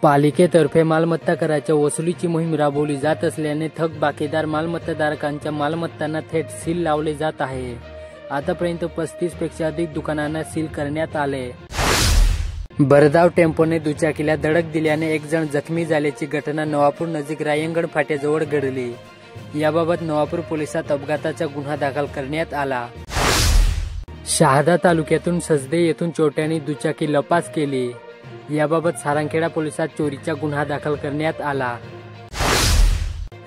पालिकेतर्फे मालमत्ता कराच्या वसुलीची मोहीम राबवली जात असल्याने थकबाकीदार मालमत्ताधारकांच्या मालमत्तांना थेट सील लावले जात आहे। आतापर्यंत 35 पेक्षा अधिक दुकानांना सील करण्यात आले। भरधाव टेम्पोने दुचाकीला धडक दिल्याने एक जण जखमी झाल्याची घटना नवापूर नजीक रायंगण फाट्याजवळ घडली। याबाबत नवापूर पोलिसात अपघाताचा गुन्हा दाखल करण्यात आला। शहादा तालुक्यातून सजदे येथून चोरट्यांनी दुचाकी लपास केली। याबाबत सारंगखेडा पोलिसात चोरीचा गुन्हा दाखल करण्यात आला।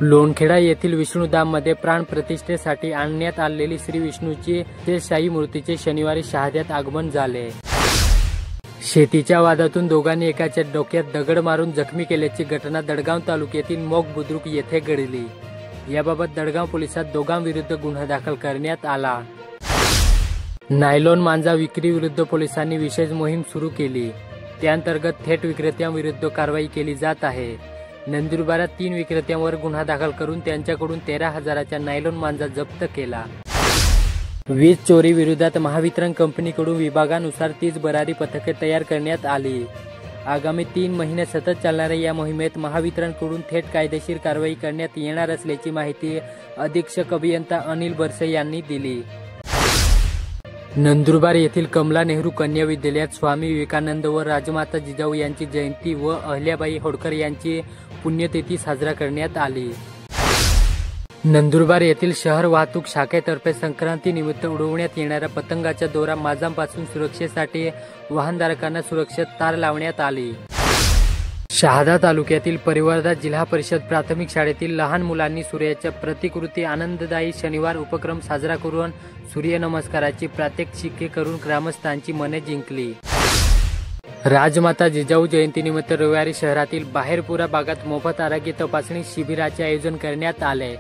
लोणखेडा येथील विष्णुधाममध्ये प्राण प्रतिष्ठेसाठी आणण्यात आलेली श्री विष्णूची शेषशाही मूर्तीचे शनिवारी शहाद्यात आगमन झाले। शेतीच्या वादातून दोघांनी एकाच्या डोक्यात दगड मारून जखमी केल्याची घटना दडगाव तालुक्यातील मोग बुद्रुक येथे घडली। याबाबत दडगाव पोलिसात दोघांविरुद्ध गुन्हा दाखल करण्यात आला। नायलॉन मांजा विक्री विरुद्ध पोलिसांनी विशेष मोहीम सुरू केली। त्याअंतर्गत थेट विक्रेत्यांविरुद्ध कारवाई केली जात आहे। नंदुरबारात 3 विक्रेत्यांवर गुन्हा दाखल करून त्यांच्याकडून 13,000चा नायलॉन मांजा जप्त केला। वीज चोरी विरोधात महावितरण कंपनीकडून विभागानुसार 30 भरारी पथके तयार करण्यात आली। आगामी 3 महिने सतत चालणाऱ्या या मोहिमेत महावितरणकडून थेट कायदेशीर कारवाई करण्यात येणार असल्याची माहिती अधीक्षक अभियंता अनिल बरसे यांनी दिली। नंदुरबार येथील कमला नेहरू कन्या विद्यालयात स्वामी विवेकानंद व राजमाता जिजाऊ यांची जयंती व अहिल्याबाई होळकर यांची पुण्यतिथी साजरा करण्यात आली। नंदुरबार येथील शहर वाहतूक शाखेतर्फे संक्रांती निमित्त उडवण्यात येणाऱ्या पतंगाच्या दोरा माजांपासून सुरक्षेसाठी वाहनधारकांना सुरक्षित तार लावण्यात आली। शहादा तालुक्यातील परिवर्धा जिल्हा परिषद प्राथमिक शाळेतील लहान मुलांनी सूर्याच्या प्रतिकृती आनंददायी शनिवार उपक्रम साजरा करून सूर्यनमस्काराची प्रात्यक्षिके करून ग्रामस्थांची मने जिंकली। राजमाता जिजाऊ जयंतीनिमित्त रविवारी शहरातील बाहेरपुरा भागात मोफत आरोग्य तपासणी शिबिराचे आयोजन करण्यात आले।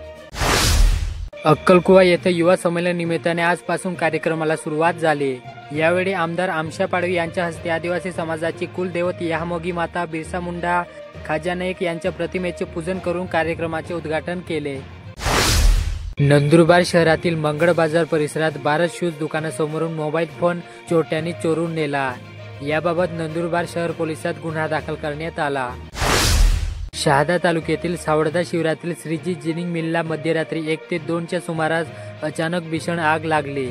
अक्कलकुवा येथे युवा संमेलन निमित्ताने आजपासून कार्यक्रमाला सुरुवात झाली। यावेळी आमदार आमशा पाडवी यांच्या हस्ते आदिवासी समाजाची कुलदैवत याहमोगी माता बिरसा मुंडा खाजा नाईक यांच्या प्रतिमेचे पूजन करून कार्यक्रमाचे उद्घाटन केले। नंदुरबार शहरातील मंगळ बाजार परिसरात भारत शूज दुकानासमोरून मोबाईल फोन चोरट्यांनी चोरून नेला। याबाबत नंदुरबार शहर पोलिसात गुन्हा दाखल करण्यात आला। शहादा तालुक्यातील सावळदा शिवारातील श्रीजी जिनिंग मिलला मध्यरात्री 1 ते 2च्या सुमारास अचानक भीषण आग लागली।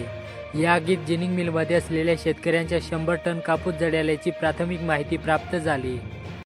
या आगीत जिनिंग मिलमध्ये असलेल्या शेतकऱ्यांच्या 100 टन कापूस जळाल्याची प्राथमिक माहिती प्राप्त झाली।